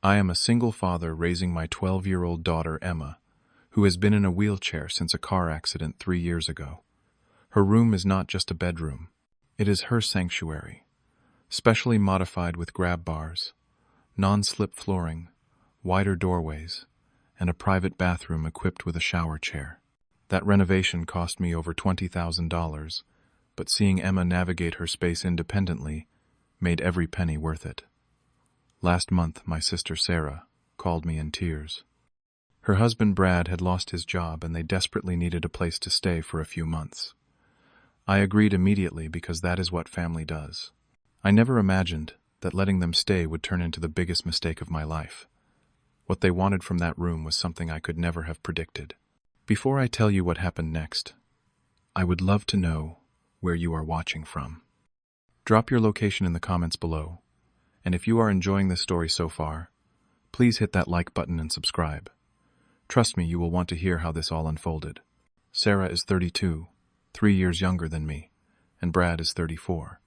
I am a single father raising my 12-year-old daughter Emma, who has been in a wheelchair since a car accident 3 years ago. Her room is not just a bedroom. It is her sanctuary, specially modified with grab bars, non-slip flooring, wider doorways, and a private bathroom equipped with a shower chair. That renovation cost me over $20,000, but seeing Emma navigate her space independently made every penny worth it. Last month, my sister Sarah called me in tears. Her husband Brad had lost his job and they desperately needed a place to stay for a few months. I agreed immediately because that is what family does. I never imagined that letting them stay would turn into the biggest mistake of my life. What they wanted from that room was something I could never have predicted. Before I tell you what happened next, I would love to know where you are watching from. Drop your location in the comments below, and if you are enjoying this story so far, please hit that like button and subscribe. Trust me, you will want to hear how this all unfolded. Sarah is 32, 3 years younger than me, and Brad is 34.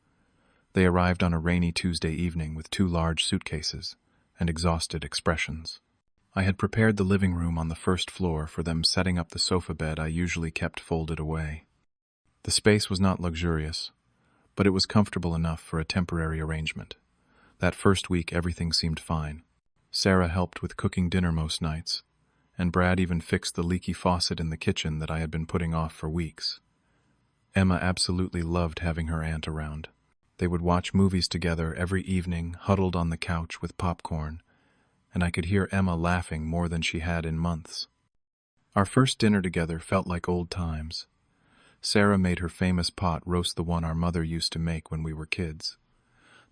They arrived on a rainy Tuesday evening with 2 large suitcases and exhausted expressions. I had prepared the living room on the first floor for them, setting up the sofa bed I usually kept folded away. The space was not luxurious, but it was comfortable enough for a temporary arrangement. That first week, everything seemed fine. Sarah helped with cooking dinner most nights, and Brad even fixed the leaky faucet in the kitchen that I had been putting off for weeks. Emma absolutely loved having her aunt around. They would watch movies together every evening, huddled on the couch with popcorn, and I could hear Emma laughing more than she had in months. Our first dinner together felt like old times. Sarah made her famous pot roast, the one our mother used to make when we were kids.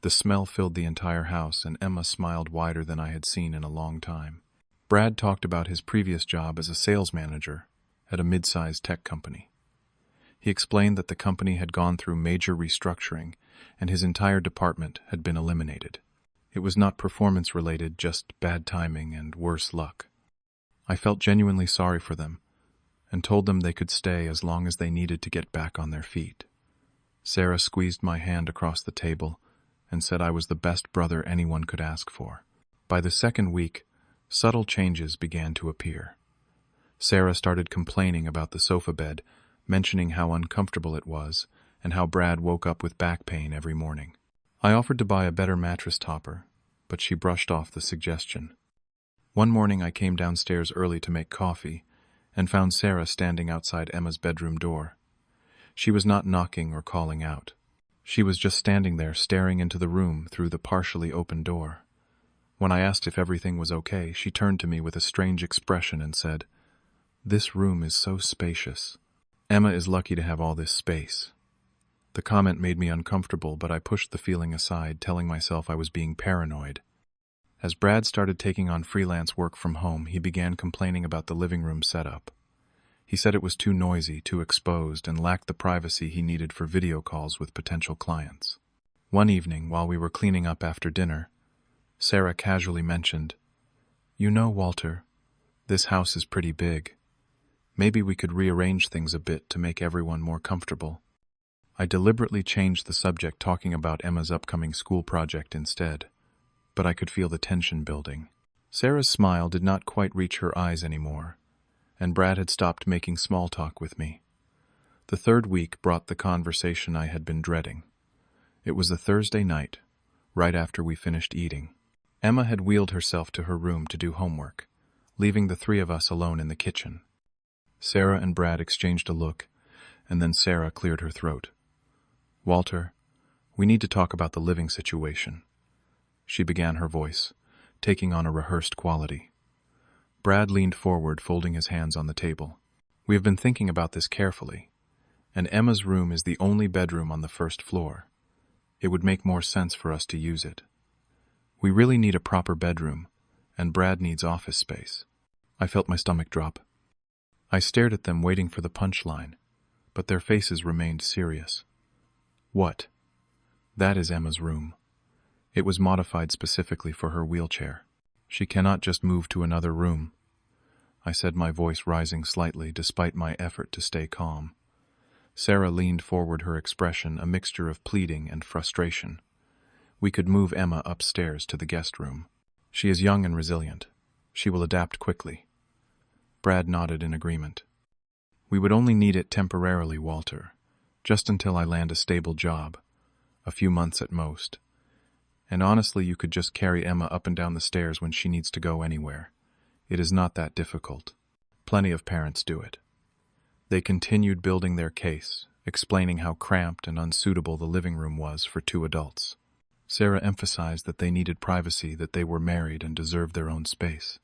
The smell filled the entire house, and Emma smiled wider than I had seen in a long time. Brad talked about his previous job as a sales manager at a mid-sized tech company. He explained that the company had gone through major restructuring, and his entire department had been eliminated. It was not performance-related, just bad timing and worse luck. I felt genuinely sorry for them, and told them they could stay as long as they needed to get back on their feet. Sarah squeezed my hand across the table and said I was the best brother anyone could ask for. By the second week, subtle changes began to appear. Sarah started complaining about the sofa bed, mentioning how uncomfortable it was and how Brad woke up with back pain every morning. I offered to buy a better mattress topper, but she brushed off the suggestion. One morning I came downstairs early to make coffee and found Sarah standing outside Emma's bedroom door. She was not knocking or calling out. She was just standing there staring into the room through the partially open door. When I asked if everything was okay, she turned to me with a strange expression and said, "This room is so spacious. Emma is lucky to have all this space." The comment made me uncomfortable, but I pushed the feeling aside, telling myself I was being paranoid. As Brad started taking on freelance work from home, he began complaining about the living room setup. He said it was too noisy, too exposed, and lacked the privacy he needed for video calls with potential clients. One evening, while we were cleaning up after dinner, Sarah casually mentioned, "You know, Walter, this house is pretty big. Maybe we could rearrange things a bit to make everyone more comfortable." I deliberately changed the subject, talking about Emma's upcoming school project instead, but I could feel the tension building. Sarah's smile did not quite reach her eyes anymore, and Brad had stopped making small talk with me. The third week brought the conversation I had been dreading. It was a Thursday night, right after we finished eating. Emma had wheeled herself to her room to do homework, leaving the 3 of us alone in the kitchen. Sarah and Brad exchanged a look, and then Sarah cleared her throat. "Walter, we need to talk about the living situation." She began, her voice taking on a rehearsed quality. Brad leaned forward, folding his hands on the table. "We have been thinking about this carefully, and Emma's room is the only bedroom on the first floor. It would make more sense for us to use it. We really need a proper bedroom, and Brad needs office space." I felt my stomach drop. I stared at them, waiting for the punchline, but their faces remained serious. "What?" "That is Emma's room. It was modified specifically for her wheelchair. She cannot just move to another room," I said, my voice rising slightly despite my effort to stay calm. Sarah leaned forward, her expression a mixture of pleading and frustration. "We could move Emma upstairs to the guest room. She is young and resilient. She will adapt quickly. Brad nodded in agreement. We would only need it temporarily, Walter, just until I land a stable job, a few months at most. And honestly, you could just carry Emma up and down the stairs when she needs to go anywhere. It is not that difficult. Plenty of parents do it. They continued building their case, explaining how cramped and unsuitable the living room was for two adults. Sarah emphasized that they needed privacy, that they were married and deserved their own space.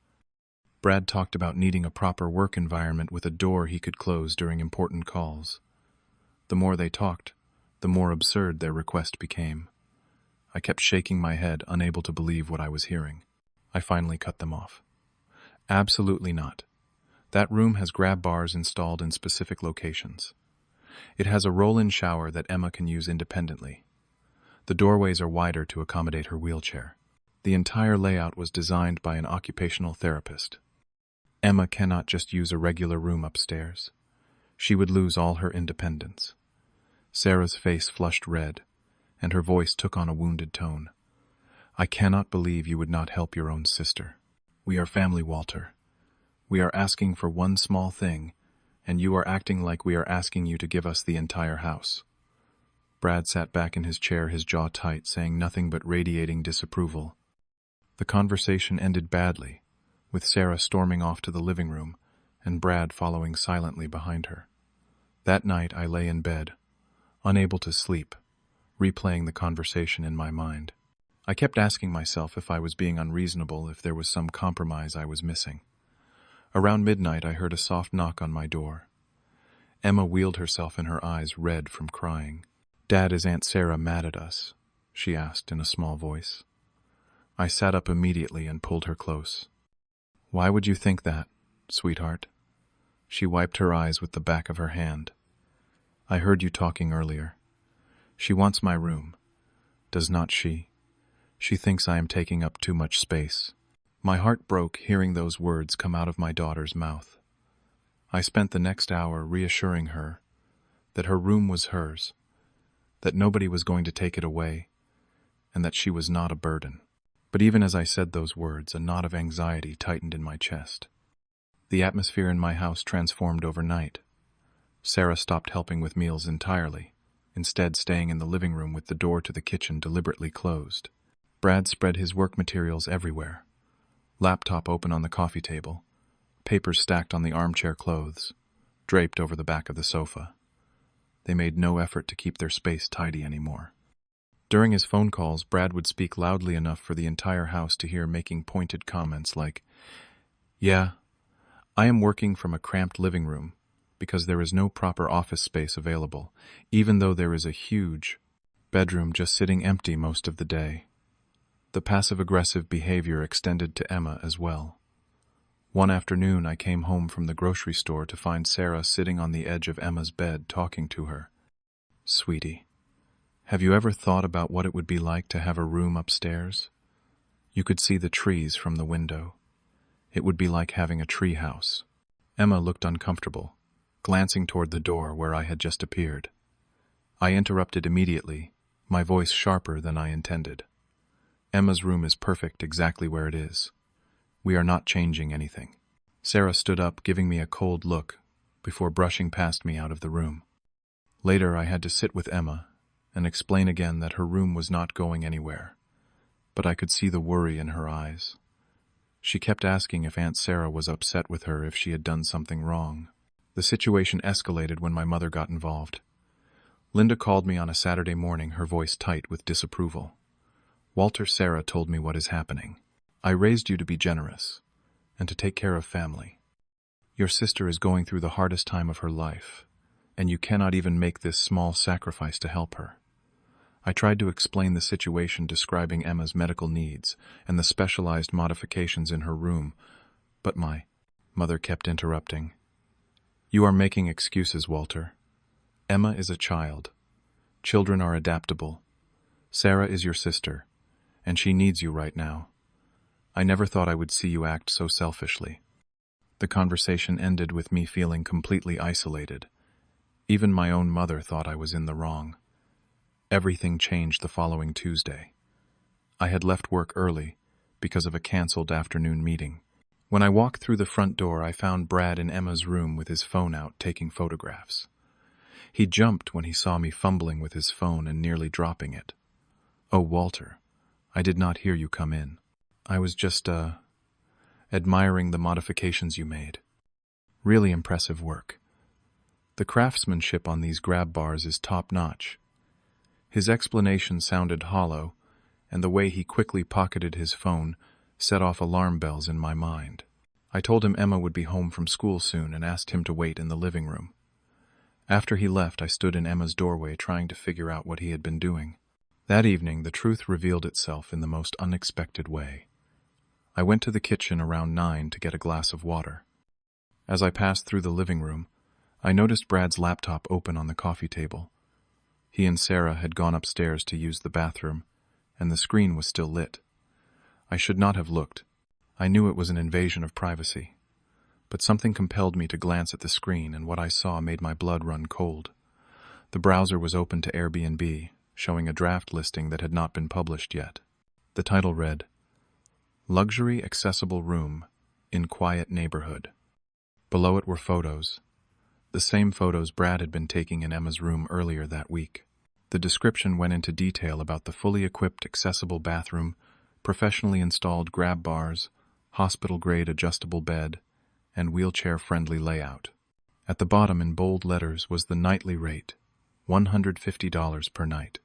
Brad talked about needing a proper work environment with a door he could close during important calls. The more they talked, the more absurd their request became. I kept shaking my head, unable to believe what I was hearing. I finally cut them off. Absolutely not. That room has grab bars installed in specific locations. It has a roll-in shower that Emma can use independently. The doorways are wider to accommodate her wheelchair. The entire layout was designed by an occupational therapist. Emma cannot just use a regular room upstairs. She would lose all her independence. Sarah's face flushed red, and her voice took on a wounded tone. I cannot believe you would not help your own sister. We are family, Walter. We are asking for one small thing, and you are acting like we are asking you to give us the entire house. Brad sat back in his chair, his jaw tight, saying nothing but radiating disapproval. The conversation ended badly, with Sarah storming off to the living room and Brad following silently behind her. That night I lay in bed, unable to sleep, replaying the conversation in my mind. I kept asking myself if I was being unreasonable, if there was some compromise I was missing. Around midnight I heard a soft knock on my door. Emma wheeled herself and her eyes red from crying. Dad, is Aunt Sarah mad at us? She asked in a small voice. I sat up immediately and pulled her close. Why would you think that, sweetheart? She wiped her eyes with the back of her hand. I heard you talking earlier. She wants my room, does not she? She thinks I am taking up too much space. My heart broke hearing those words come out of my daughter's mouth. I spent the next hour reassuring her that her room was hers, that nobody was going to take it away, and that she was not a burden. But even as I said those words, a knot of anxiety tightened in my chest. The atmosphere in my house transformed overnight. Sarah stopped helping with meals entirely, instead staying in the living room with the door to the kitchen deliberately closed. Brad spread his work materials everywhere. Laptop open on the coffee table, papers stacked on the armchair clothes, draped over the back of the sofa. They made no effort to keep their space tidy anymore. During his phone calls, Brad would speak loudly enough for the entire house to hear, making pointed comments like, "Yeah, I am working from a cramped living room because there is no proper office space available, even though there is a huge bedroom just sitting empty most of the day." The passive-aggressive behavior extended to Emma as well. One afternoon, I came home from the grocery store to find Sarah sitting on the edge of Emma's bed talking to her. Sweetie, have you ever thought about what it would be like to have a room upstairs? You could see the trees from the window. It would be like having a tree house. Emma looked uncomfortable, glancing toward the door where I had just appeared. I interrupted immediately, my voice sharper than I intended. Emma's room is perfect exactly where it is. We are not changing anything. Sarah stood up, giving me a cold look, before brushing past me out of the room. Later, I had to sit with Emma and explain again that her room was not going anywhere, but I could see the worry in her eyes. She kept asking if Aunt Sarah was upset with her, if she had done something wrong. The situation escalated when my mother got involved. Linda called me on a Saturday morning, her voice tight with disapproval. Walter, Sarah told me what is happening. I raised you to be generous and to take care of family. Your sister is going through the hardest time of her life, and you cannot even make this small sacrifice to help her. I tried to explain the situation, describing Emma's medical needs and the specialized modifications in her room, but my mother kept interrupting. You are making excuses, Walter. Emma is a child. Children are adaptable. Sarah is your sister, and she needs you right now. I never thought I would see you act so selfishly. The conversation ended with me feeling completely isolated. Even my own mother thought I was in the wrong. Everything changed the following Tuesday. I had left work early because of a canceled afternoon meeting. When I walked through the front door, I found Brad in Emma's room with his phone out taking photographs. He jumped when he saw me fumbling with his phone and nearly dropping it. "Oh, Walter, I did not hear you come in. I was just, admiring the modifications you made. Really impressive work. The craftsmanship on these grab bars is top-notch." His explanation sounded hollow, and the way he quickly pocketed his phone set off alarm bells in my mind. I told him Emma would be home from school soon and asked him to wait in the living room. After he left, I stood in Emma's doorway trying to figure out what he had been doing. That evening, the truth revealed itself in the most unexpected way. I went to the kitchen around 9 to get a glass of water. As I passed through the living room, I noticed Brad's laptop open on the coffee table. He and Sarah had gone upstairs to use the bathroom, and the screen was still lit. I should not have looked. I knew it was an invasion of privacy. But something compelled me to glance at the screen, and what I saw made my blood run cold. The browser was open to Airbnb, showing a draft listing that had not been published yet. The title read, "Luxury Accessible Room in Quiet Neighborhood." Below it were photos. The same photos Brad had been taking in Emma's room earlier that week. The description went into detail about the fully equipped accessible bathroom, professionally installed grab bars, hospital-grade adjustable bed, and wheelchair-friendly layout. At the bottom in bold letters was the nightly rate, $150 per night.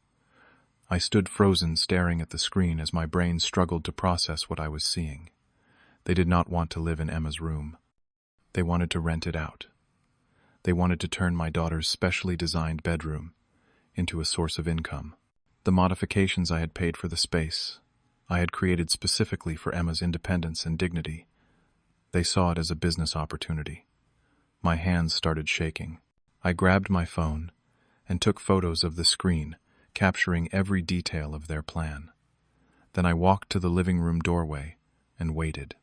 I stood frozen, staring at the screen as my brain struggled to process what I was seeing. They did not want to live in Emma's room. They wanted to rent it out. They wanted to turn my daughter's specially designed bedroom into a source of income. The modifications I had paid for the space, I had created specifically for Emma's independence and dignity. They saw it as a business opportunity. My hands started shaking. I grabbed my phone and took photos of the screen, capturing every detail of their plan. Then I walked to the living room doorway and waited.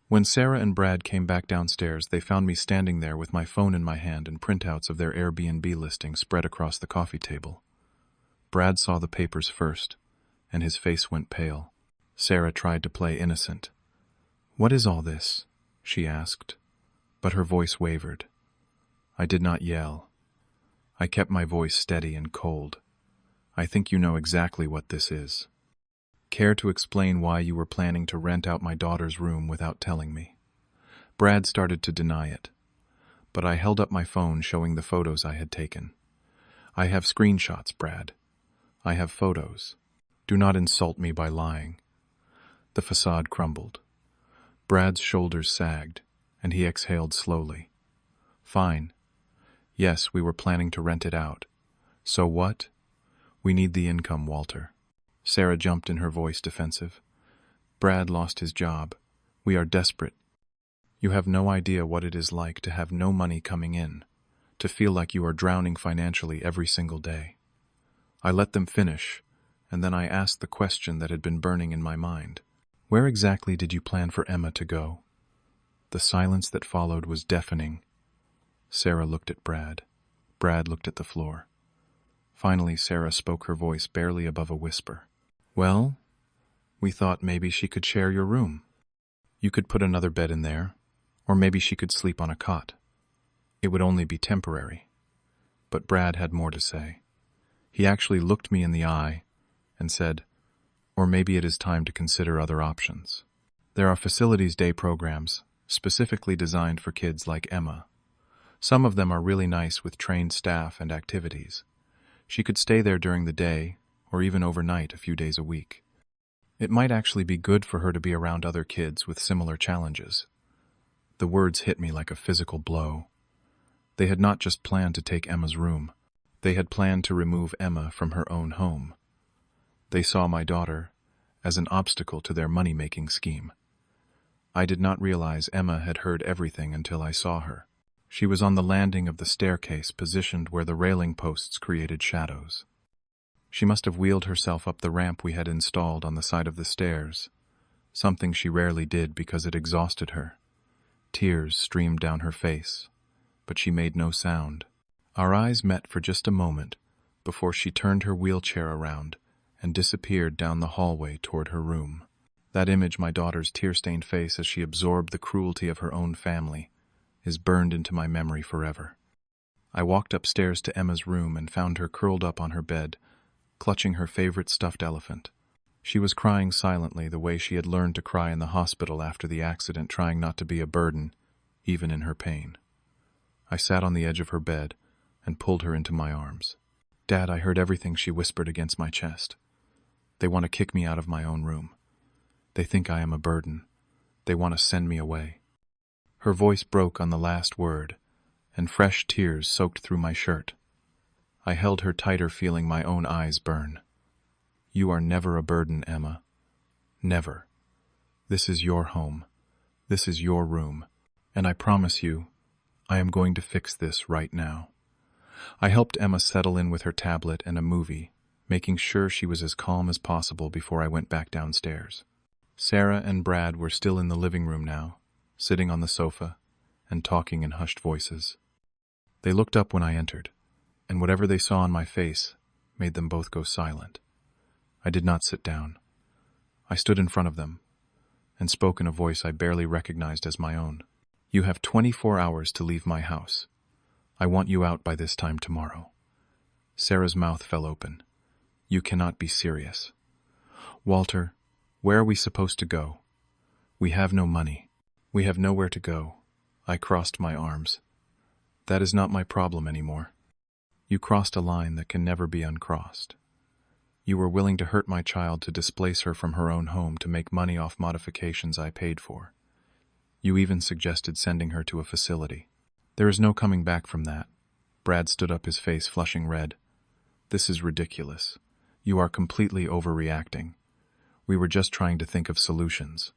When Sarah and Brad came back downstairs, they found me standing there with my phone in my hand and printouts of their Airbnb listing spread across the coffee table. Brad saw the papers first, and his face went pale. Sarah tried to play innocent. "What is all this?" she asked, but her voice wavered. I did not yell. I kept my voice steady and cold. "I think you know exactly what this is. Care to explain why you were planning to rent out my daughter's room without telling me?" Brad started to deny it, but I held up my phone showing the photos I had taken. "I have screenshots, Brad. I have photos. Do not insult me by lying." The facade crumbled. Brad's shoulders sagged, and he exhaled slowly. "Fine. Yes, we were planning to rent it out. So what? We need the income, Walter." Sarah jumped in, her voice defensive. "Brad lost his job. We are desperate. You have no idea what it is like to have no money coming in, to feel like you are drowning financially every single day." I let them finish, and then I asked the question that had been burning in my mind. "Where exactly did you plan for Emma to go?" The silence that followed was deafening. Sarah looked at Brad. Brad looked at the floor. Finally, Sarah spoke, her voice barely above a whisper. "Well, we thought maybe she could share your room. You could put another bed in there, or maybe she could sleep on a cot. It would only be temporary." But Brad had more to say. He actually looked me in the eye and said, "Or maybe it is time to consider other options. There are facilities day programs specifically designed for kids like Emma. Some of them are really nice with trained staff and activities. She could stay there during the day, or even overnight a few days a week. It might actually be good for her to be around other kids with similar challenges." The words hit me like a physical blow. They had not just planned to take Emma's room. They had planned to remove Emma from her own home. They saw my daughter as an obstacle to their money-making scheme. I did not realize Emma had heard everything until I saw her. She was on the landing of the staircase, positioned where the railing posts created shadows. She must have wheeled herself up the ramp we had installed on the side of the stairs, something she rarely did because it exhausted her. Tears streamed down her face, but she made no sound. Our eyes met for just a moment before she turned her wheelchair around and disappeared down the hallway toward her room. That image, my daughter's tear-stained face as she absorbed the cruelty of her own family, is burned into my memory forever. I walked upstairs to Emma's room and found her curled up on her bed, clutching her favorite stuffed elephant. She was crying silently the way she had learned to cry in the hospital after the accident, trying not to be a burden, even in her pain. I sat on the edge of her bed and pulled her into my arms. "Dad, I heard everything," she whispered against my chest. "They want to kick me out of my own room. They think I am a burden. They want to send me away." Her voice broke on the last word, and fresh tears soaked through my shirt. I held her tighter, feeling my own eyes burn. "You are never a burden, Emma. Never. This is your home. This is your room. And I promise you, I am going to fix this right now." I helped Emma settle in with her tablet and a movie, making sure she was as calm as possible before I went back downstairs. Sarah and Brad were still in the living room now, sitting on the sofa and talking in hushed voices. They looked up when I entered, and whatever they saw on my face made them both go silent. I did not sit down. I stood in front of them and spoke in a voice I barely recognized as my own. "You have 24 hours to leave my house. I want you out by this time tomorrow." Sarah's mouth fell open. "You cannot be serious." "Walter, where are we supposed to go? We have no money. We have nowhere to go." I crossed my arms. "That is not my problem anymore. You crossed a line that can never be uncrossed. You were willing to hurt my child to displace her from her own home to make money off modifications I paid for. You even suggested sending her to a facility. There is no coming back from that." Brad stood up, his face flushing red. "This is ridiculous. You are completely overreacting. We were just trying to think of solutions.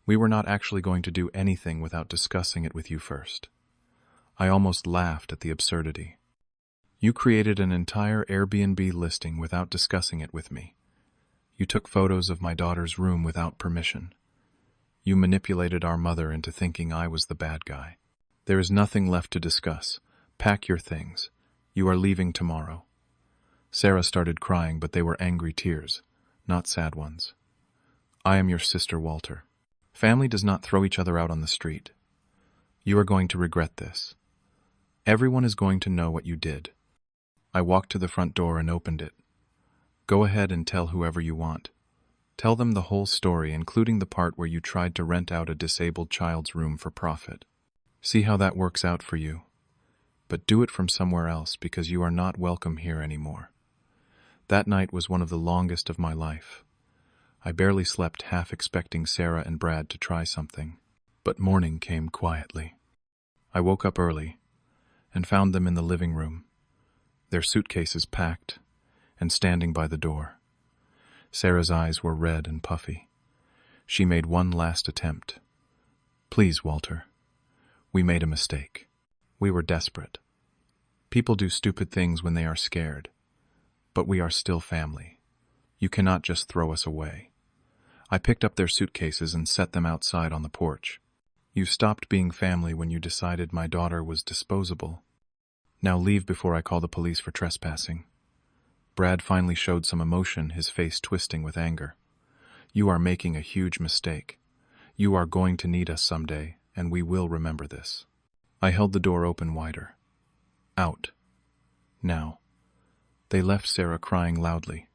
We were not actually going to do anything without discussing it with you first." I almost laughed at the absurdity. "You created an entire Airbnb listing without discussing it with me. You took photos of my daughter's room without permission. You manipulated our mother into thinking I was the bad guy. There is nothing left to discuss. Pack your things. You are leaving tomorrow." Sarah started crying, but they were angry tears, not sad ones. "I am your sister, Walter. Family does not throw each other out on the street. You are going to regret this. Everyone is going to know what you did." I walked to the front door and opened it. "Go ahead and tell whoever you want. Tell them the whole story, including the part where you tried to rent out a disabled child's room for profit. See how that works out for you. But do it from somewhere else, because you are not welcome here anymore." That night was one of the longest of my life. I barely slept, half expecting Sarah and Brad to try something. But morning came quietly. I woke up early and found them in the living room, their suitcases packed and standing by the door. Sarah's eyes were red and puffy. She made one last attempt. "Please, Walter. We made a mistake. We were desperate. People do stupid things when they are scared. But we are still family. You cannot just throw us away." I picked up their suitcases and set them outside on the porch. "You stopped being family when you decided my daughter was disposable. Now leave before I call the police for trespassing." Brad finally showed some emotion, his face twisting with anger. "You are making a huge mistake. You are going to need us someday, and we will remember this." I held the door open wider. "Out. Now." They left Sarah crying loudly,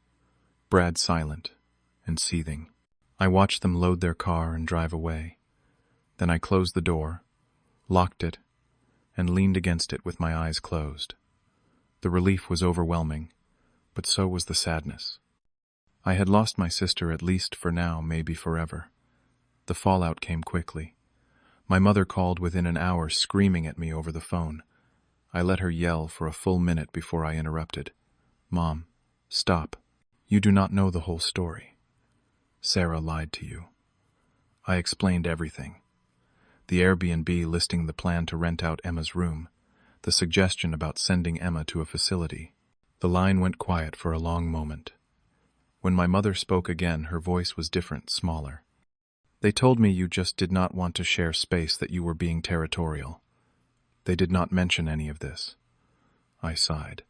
Brad silent and seething. I watched them load their car and drive away. Then I closed the door, locked it, and leaned against it with my eyes closed. The relief was overwhelming, but so was the sadness. I had lost my sister, at least for now, maybe forever. The fallout came quickly. My mother called within an hour, screaming at me over the phone. I let her yell for a full minute before I interrupted. "Mom, stop. You do not know the whole story. Sarah lied to you." I explained everything. The Airbnb listing the plan to rent out Emma's room, the suggestion about sending Emma to a facility. The line went quiet for a long moment. When my mother spoke again, her voice was different, smaller. "They told me you just did not want to share space, that you were being territorial. They did not mention any of this." I sighed.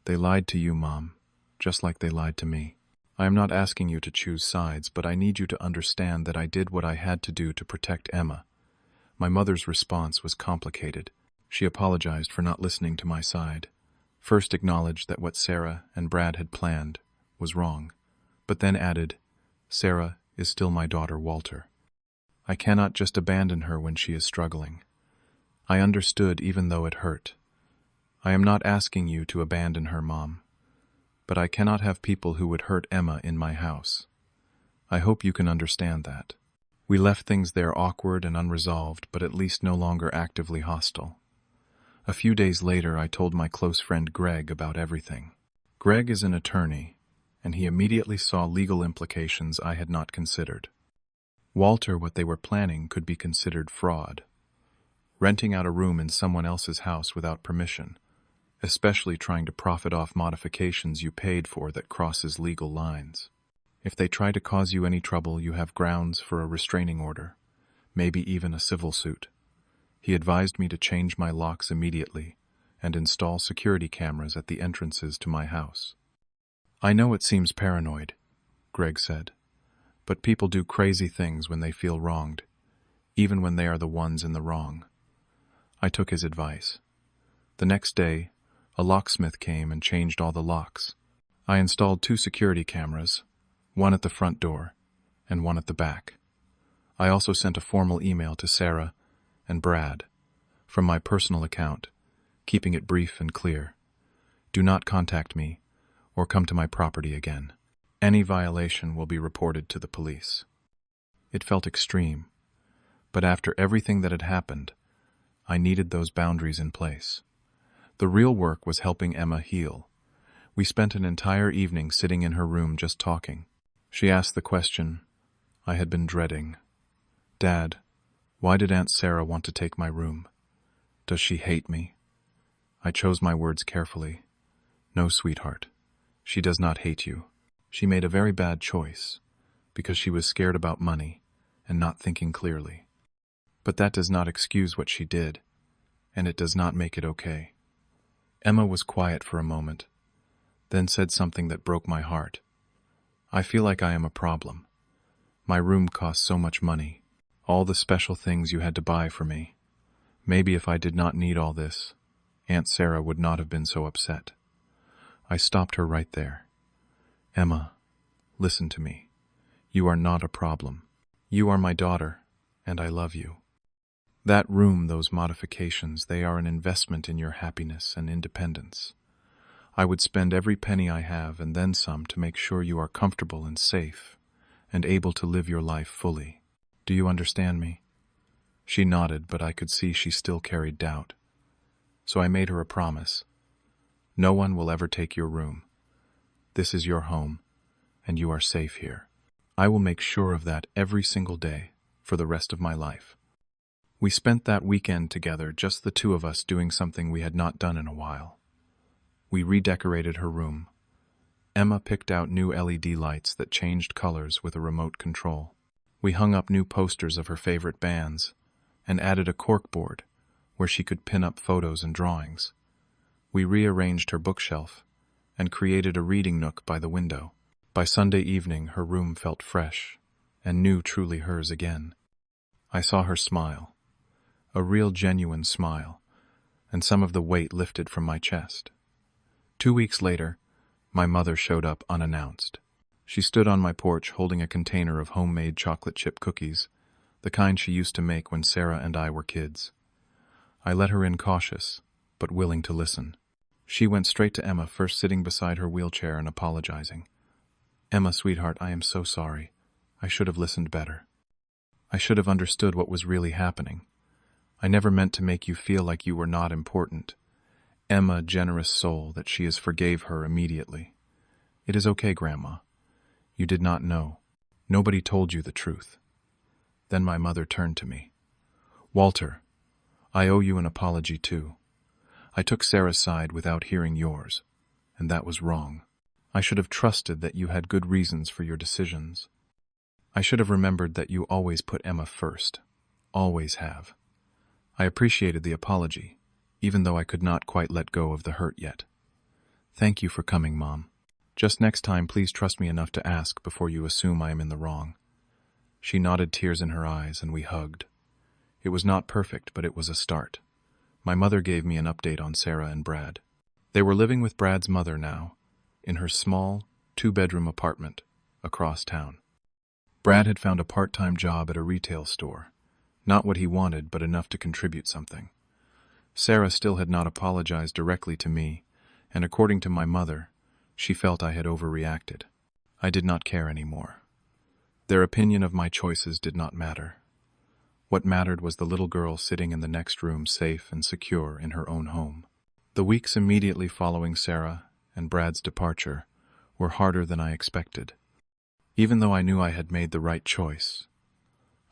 "They lied to you, Mom, just like they lied to me." I am not asking you to choose sides, but I need you to understand that I did what I had to do to protect Emma. My mother's response was complicated. She apologized for not listening to my side. First acknowledged that what Sarah and Brad had planned was wrong, but then added, "Sarah is still my daughter, Walter. I cannot just abandon her when she is struggling." I understood even though it hurt. I am not asking you to abandon her, Mom, but I cannot have people who would hurt Emma in my house. I hope you can understand that. We left things there awkward and unresolved, but at least no longer actively hostile. A few days later, I told my close friend Greg about everything. Greg is an attorney, and he immediately saw legal implications I had not considered. Walter, what they were planning could be considered fraud. Renting out a room in someone else's house without permission, especially trying to profit off modifications you paid for that crosses legal lines. If they try to cause you any trouble, you have grounds for a restraining order, maybe even a civil suit. He advised me to change my locks immediately and install security cameras at the entrances to my house. I know it seems paranoid, Greg said, but people do crazy things when they feel wronged, even when they are the ones in the wrong. I took his advice. The next day, a locksmith came and changed all the locks. I installed 2 security cameras, one at the front door and one at the back. I also sent a formal email to Sarah and Brad from my personal account, keeping it brief and clear. Do not contact me or come to my property again. Any violation will be reported to the police. It felt extreme, but after everything that had happened, I needed those boundaries in place. The real work was helping Emma heal. We spent an entire evening sitting in her room just talking. She asked the question I had been dreading. "Dad, why did Aunt Sarah want to take my room? Does she hate me?" I chose my words carefully. "No, sweetheart. She does not hate you. She made a very bad choice because she was scared about money and not thinking clearly. But that does not excuse what she did, and it does not make it okay." Emma was quiet for a moment, then said something that broke my heart. "I feel like I am a problem. My room cost so much money, all the special things you had to buy for me. Maybe if I did not need all this, Aunt Sarah would not have been so upset." I stopped her right there. "Emma, listen to me. You are not a problem. You are my daughter, and I love you. That room, those modifications, they are an investment in your happiness and independence. I would spend every penny I have and then some to make sure you are comfortable and safe and able to live your life fully. Do you understand me?" She nodded, but I could see she still carried doubt. So I made her a promise. "No one will ever take your room. This is your home, and you are safe here. I will make sure of that every single day for the rest of my life." We spent that weekend together, just the 2 of us, doing something we had not done in a while. We redecorated her room. Emma picked out new LED lights that changed colors with a remote control. We hung up new posters of her favorite bands and added a corkboard where she could pin up photos and drawings. We rearranged her bookshelf and created a reading nook by the window. By Sunday evening, her room felt fresh and new, truly hers again. I saw her smile, a real genuine smile, and some of the weight lifted from my chest. 2 weeks later, my mother showed up unannounced. She stood on my porch holding a container of homemade chocolate chip cookies, the kind she used to make when Sarah and I were kids. I let her in cautious, but willing to listen. She went straight to Emma, first sitting beside her wheelchair and apologizing. "Emma, sweetheart, I am so sorry. I should have listened better. I should have understood what was really happening. I never meant to make you feel like you were not important." Emma, generous soul that she is, forgave her immediately. "It is okay, Grandma. You did not know. Nobody told you the truth." Then my mother turned to me. "Walter, I owe you an apology too. I took Sarah's side without hearing yours, and that was wrong. I should have trusted that you had good reasons for your decisions. I should have remembered that you always put Emma first. Always have. I appreciated the apology, even though I could not quite let go of the hurt yet. Thank you for coming, Mom. Just next time, please trust me enough to ask before you assume I am in the wrong." She nodded, tears in her eyes, and we hugged. It was not perfect, but it was a start. My mother gave me an update on Sarah and Brad. They were living with Brad's mother now, in her small, two-bedroom apartment across town. Brad had found a part-time job at a retail store. Not what he wanted, but enough to contribute something. Sarah still had not apologized directly to me, and according to my mother, she felt I had overreacted. I did not care anymore. Their opinion of my choices did not matter. What mattered was the little girl sitting in the next room, safe and secure in her own home. The weeks immediately following Sarah and Brad's departure were harder than I expected. Even though I knew I had made the right choice,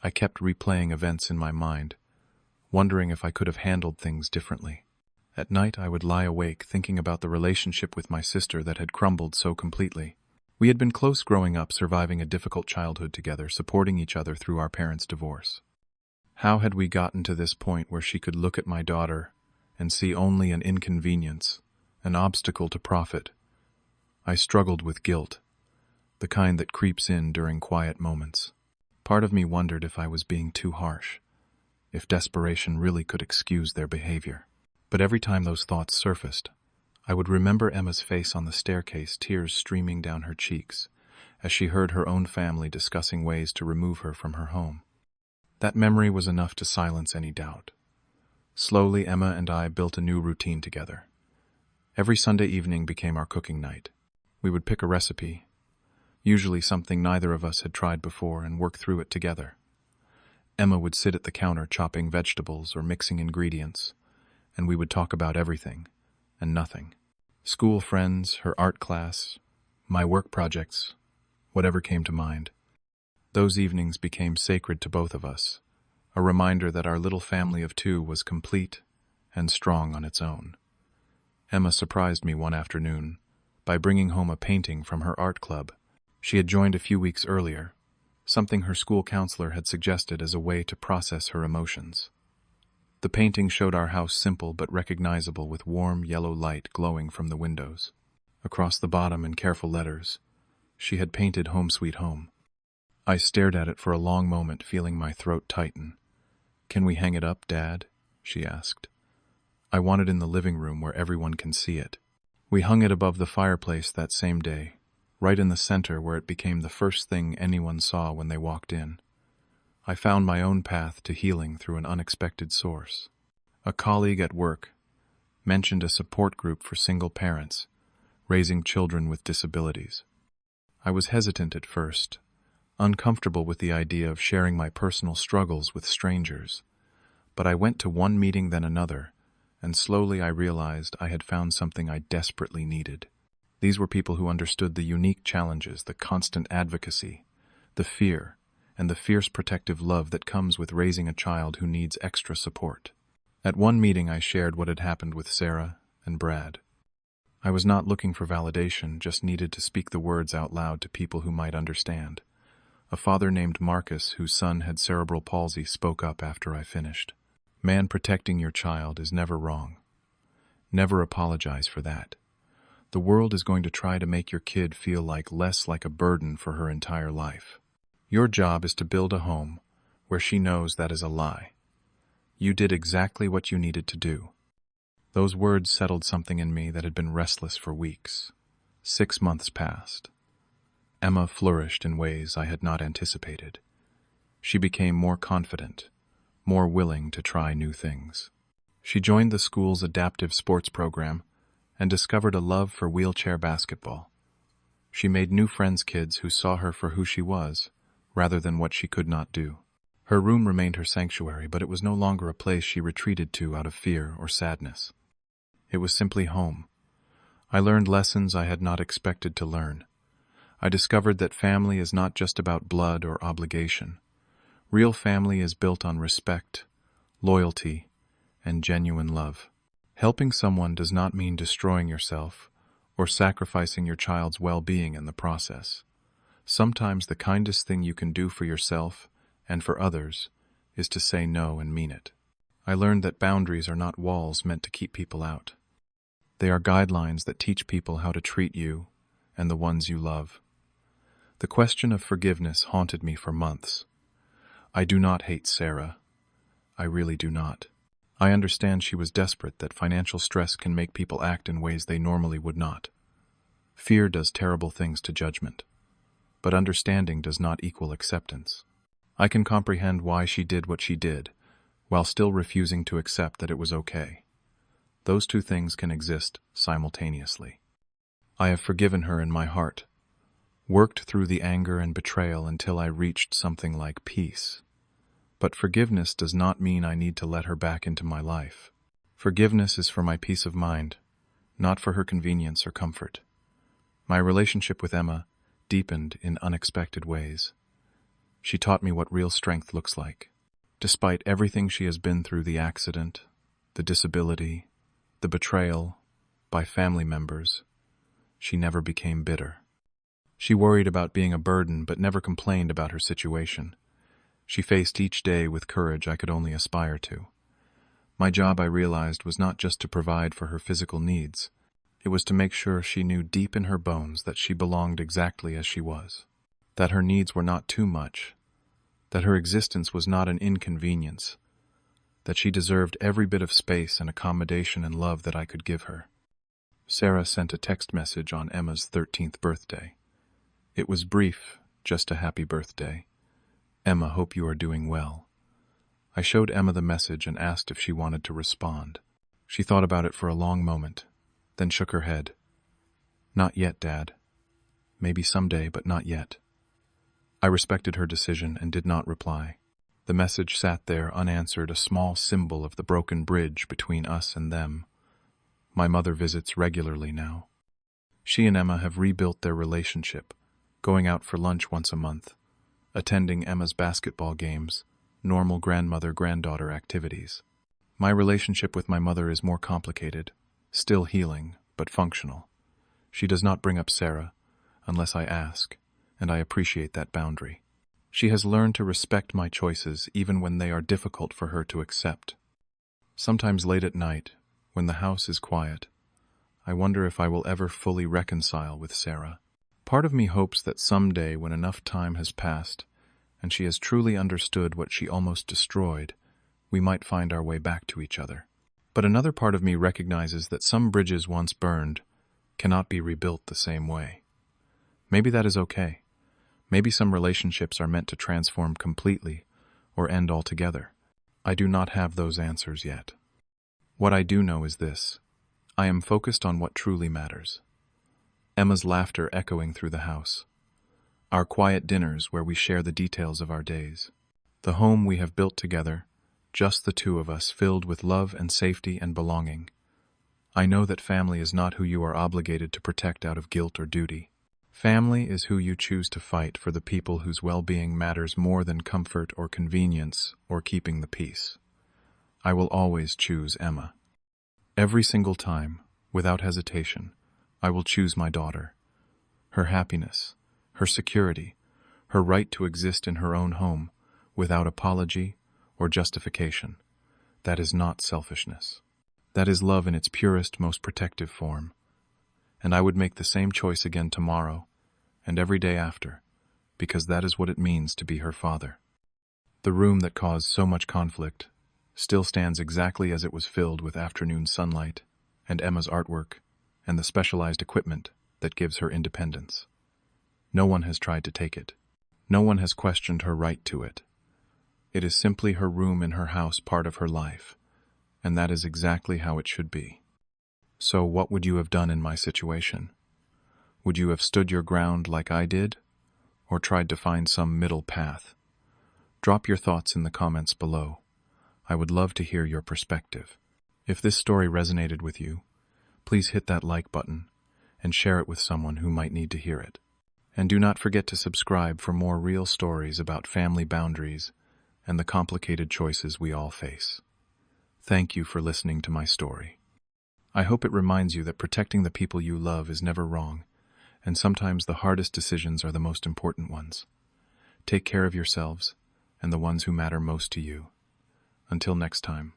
I kept replaying events in my mind, wondering if I could have handled things differently. At night, I would lie awake thinking about the relationship with my sister that had crumbled so completely. We had been close growing up, surviving a difficult childhood together, supporting each other through our parents' divorce. How had we gotten to this point where she could look at my daughter and see only an inconvenience, an obstacle to profit? I struggled with guilt, the kind that creeps in during quiet moments. Part of me wondered if I was being too harsh, if desperation really could excuse their behavior. But every time those thoughts surfaced, I would remember Emma's face on the staircase, tears streaming down her cheeks, as she heard her own family discussing ways to remove her from her home. That memory was enough to silence any doubt. Slowly, Emma and I built a new routine together. Every Sunday evening became our cooking night. We would pick a recipe, usually something neither of us had tried before, and work through it together. Emma would sit at the counter chopping vegetables or mixing ingredients, and we would talk about everything and nothing. School friends, her art class, my work projects, whatever came to mind. Those evenings became sacred to both of us, a reminder that our little family of two was complete and strong on its own. Emma surprised me one afternoon by bringing home a painting from her art club. She had joined a few weeks earlier, something her school counselor had suggested as a way to process her emotions. The painting showed our house simple but recognizable, with warm yellow light glowing from the windows. Across the bottom, in careful letters, she had painted "Home Sweet Home." I stared at it for a long moment, feeling my throat tighten. "Can we hang it up, Dad?" she asked. "I want it in the living room where everyone can see it." We hung it above the fireplace that same day, right in the center where it became the first thing anyone saw when they walked in. I found my own path to healing through an unexpected source. A colleague at work mentioned a support group for single parents raising children with disabilities. I was hesitant at first, uncomfortable with the idea of sharing my personal struggles with strangers, but I went to one meeting then another, and slowly I realized I had found something I desperately needed. These were people who understood the unique challenges, the constant advocacy, the fear, and the fierce protective love that comes with raising a child who needs extra support. At one meeting, I shared what had happened with Sarah and Brad. I was not looking for validation, just needed to speak the words out loud to people who might understand. A father named Marcus, whose son had cerebral palsy, spoke up after I finished. "Man, protecting your child is never wrong. Never apologize for that. The world is going to try to make your kid feel less like a burden for her entire life. Your job is to build a home where she knows that is a lie. You did exactly what you needed to do." Those words settled something in me that had been restless for weeks. 6 months passed. Emma flourished in ways I had not anticipated. She became more confident, more willing to try new things. She joined the school's adaptive sports program and discovered a love for wheelchair basketball. She made new friends, kids who saw her for who she was, rather than what she could not do. Her room remained her sanctuary, but it was no longer a place she retreated to out of fear or sadness. It was simply home. I learned lessons I had not expected to learn. I discovered that family is not just about blood or obligation. Real family is built on respect, loyalty, and genuine love. Helping someone does not mean destroying yourself or sacrificing your child's well-being in the process. Sometimes the kindest thing you can do for yourself and for others is to say no and mean it. I learned that boundaries are not walls meant to keep people out. They are guidelines that teach people how to treat you and the ones you love. The question of forgiveness haunted me for months. I do not hate Sarah. I really do not. I understand she was desperate, that financial stress can make people act in ways they normally would not. Fear does terrible things to judgment, but understanding does not equal acceptance. I can comprehend why she did what she did, while still refusing to accept that it was okay. Those two things can exist simultaneously. I have forgiven her in my heart, worked through the anger and betrayal until I reached something like peace. But forgiveness does not mean I need to let her back into my life. Forgiveness is for my peace of mind, not for her convenience or comfort. My relationship with Emma deepened in unexpected ways. She taught me what real strength looks like. Despite everything she has been through, the accident, the disability, the betrayal by family members, she never became bitter. She worried about being a burden but never complained about her situation. She faced each day with courage I could only aspire to. My job, I realized, was not just to provide for her physical needs. It was to make sure she knew deep in her bones that she belonged exactly as she was, that her needs were not too much, that her existence was not an inconvenience, that she deserved every bit of space and accommodation and love that I could give her. Sarah sent a text message on Emma's 13th birthday. It was brief, just a happy birthday. Emma, hope you are doing well. I showed Emma the message and asked if she wanted to respond. She thought about it for a long moment, then shook her head. Not yet, Dad. Maybe someday, but not yet. I respected her decision and did not reply. The message sat there unanswered, a small symbol of the broken bridge between us and them. My mother visits regularly now. She and Emma have rebuilt their relationship, going out for lunch once a month, attending Emma's basketball games, normal grandmother-granddaughter activities. My relationship with my mother is more complicated, still healing, but functional. She does not bring up Sarah, unless I ask, and I appreciate that boundary. She has learned to respect my choices even when they are difficult for her to accept. Sometimes late at night, when the house is quiet, I wonder if I will ever fully reconcile with Sarah. Part of me hopes that someday, when enough time has passed, and she has truly understood what she almost destroyed, we might find our way back to each other. But another part of me recognizes that some bridges once burned cannot be rebuilt the same way. Maybe that is okay. Maybe some relationships are meant to transform completely or end altogether. I do not have those answers yet. What I do know is this: I am focused on what truly matters. Emma's laughter echoing through the house. Our quiet dinners where we share the details of our days. The home we have built together, just the two of us, filled with love and safety and belonging. I know that family is not who you are obligated to protect out of guilt or duty. Family is who you choose to fight for, the people whose well-being matters more than comfort or convenience or keeping the peace. I will always choose Emma. Every single time, without hesitation, I will choose my daughter. Her happiness, her security, her right to exist in her own home, without apology or justification. That is not selfishness. That is love in its purest, most protective form. And I would make the same choice again tomorrow and every day after, because that is what it means to be her father. The room that caused so much conflict still stands exactly as it was, filled with afternoon sunlight and Emma's artwork and the specialized equipment that gives her independence. No one has tried to take it. No one has questioned her right to it. It is simply her room in her house, part of her life, and that is exactly how it should be. So what would you have done in my situation? Would you have stood your ground like I did, or tried to find some middle path? Drop your thoughts in the comments below. I would love to hear your perspective. If this story resonated with you, please hit that like button and share it with someone who might need to hear it. And do not forget to subscribe for more real stories about family boundaries and the complicated choices we all face. Thank you for listening to my story. I hope it reminds you that protecting the people you love is never wrong, and sometimes the hardest decisions are the most important ones. Take care of yourselves and the ones who matter most to you. Until next time.